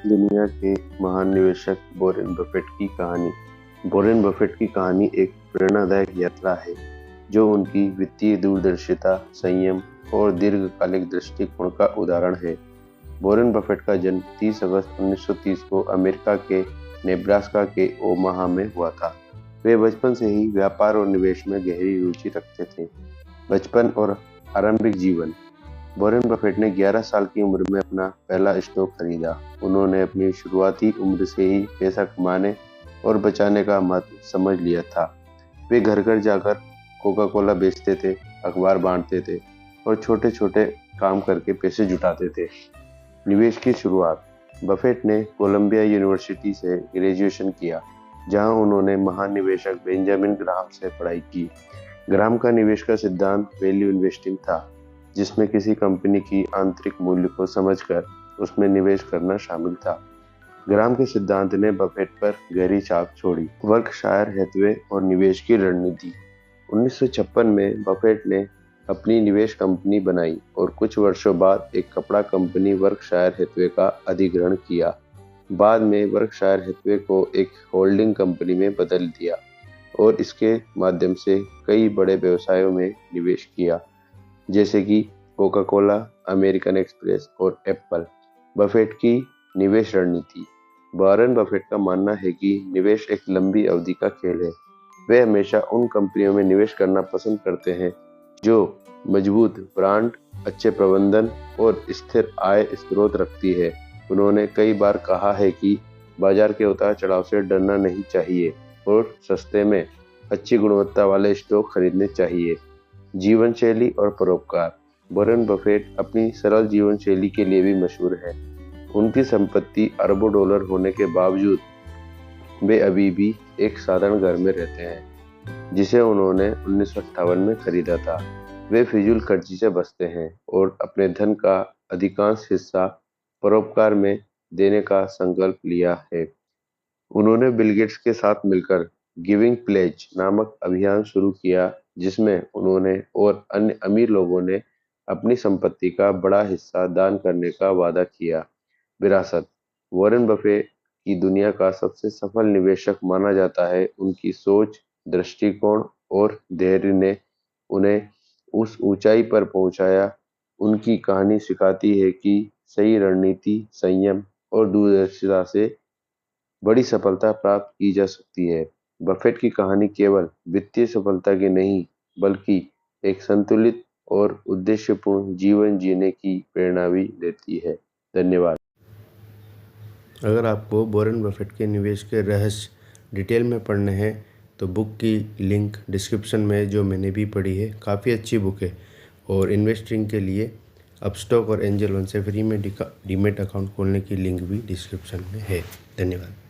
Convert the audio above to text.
दुनिया के महान निवेशक वॉरेन बफेट की कहानी। वॉरेन बफेट की कहानी एक प्रेरणादायक यात्रा है जो उनकी वित्तीय दूरदर्शिता, संयम और दीर्घकालिक दृष्टिकोण का उदाहरण है। वॉरेन बफेट का जन्म 30 अगस्त 1930 को अमेरिका के नेब्रास्का के ओमाहा में हुआ था। वे बचपन से ही व्यापार और निवेश में गहरी रुचि रखते थे। बचपन और आरंभिक जीवन। वॉरेन बफेट ने 11 साल की उम्र में अपना पहला स्टॉक खरीदा। उन्होंने अपनी शुरुआती उम्र से ही पैसा कमाने और बचाने का महत्व समझ लिया था। वे घर घर जाकर कोका कोला बेचते थे, अखबार बांटते थे और छोटे छोटे काम करके पैसे जुटाते थे। निवेश की शुरुआत। बफेट ने कोलंबिया यूनिवर्सिटी से ग्रेजुएशन किया, जहां उन्होंने महान निवेशक बेंजामिन ग्राहम से पढ़ाई की। ग्राहम का निवेश का सिद्धांत वैल्यू इन्वेस्टिंग था, जिसमें किसी कंपनी की आंतरिक मूल्य को समझकर उसमें निवेश करना शामिल था। ग्राहम के सिद्धांत ने बफेट पर गहरी छाप छोड़ी। बर्कशायर हैथवे और निवेश की रणनीति। 1956 में बफेट ने अपनी निवेश कंपनी बनाई और कुछ वर्षों बाद एक कपड़ा कंपनी बर्कशायर हैथवे का अधिग्रहण किया। बाद में बर्कशायर हैथवे को एक होल्डिंग कंपनी में बदल दिया और इसके माध्यम से कई बड़े व्यवसायों में निवेश किया, जैसे कि कोका कोला, अमेरिकन एक्सप्रेस और एप्पल। बफेट की निवेश रणनीति। वॉरेन बफेट का मानना है कि निवेश एक लंबी अवधि का खेल है। वे हमेशा उन कंपनियों में निवेश करना पसंद करते हैं जो मजबूत ब्रांड, अच्छे प्रबंधन और स्थिर आय स्रोत रखती है। उन्होंने कई बार कहा है कि बाजार के उतार चढ़ाव से डरना नहीं चाहिए और सस्ते में अच्छी गुणवत्ता वाले स्टॉक खरीदने चाहिए। जीवन शैली और परोपकार। वॉरेन बफेट अपनी सरल जीवन शैली के लिए भी मशहूर है। उनकी संपत्ति अरबों डॉलर होने के बावजूद वे अभी भी एक साधारण घर में रहते हैं, जिसे उन्होंने 1958 में खरीदा था। वे फिजूल खर्ची से बचते हैं और अपने धन का अधिकांश हिस्सा परोपकार में देने का संकल्प लिया है। उन्होंने बिल गेट्स के साथ मिलकर गिविंग प्लेज नामक अभियान शुरू किया, जिसमें उन्होंने और अन्य अमीर लोगों ने अपनी संपत्ति का बड़ा हिस्सा दान करने का वादा किया। विरासत। वॉरेन बफेट की दुनिया का सबसे सफल निवेशक माना जाता है। उनकी सोच, दृष्टिकोण और धैर्य ने उन्हें उस ऊंचाई पर पहुंचाया। उनकी कहानी सिखाती है कि सही रणनीति, संयम और दूरदर्शिता से बड़ी सफलता प्राप्त की जा सकती है। बफेट की कहानी केवल वित्तीय सफलता की नहीं, बल्कि एक संतुलित और उद्देश्यपूर्ण जीवन जीने की प्रेरणा भी देती है। धन्यवाद। अगर आपको वॉरेन बफेट के निवेश के रहस्य डिटेल में पढ़ने हैं तो बुक की लिंक डिस्क्रिप्शन में जो मैंने भी पढ़ी है, काफ़ी अच्छी बुक है। और इन्वेस्टिंग के लिए अपस्टॉक और एंजल वन से फ्री में डीमैट अकाउंट खोलने की लिंक भी डिस्क्रिप्शन में है। धन्यवाद।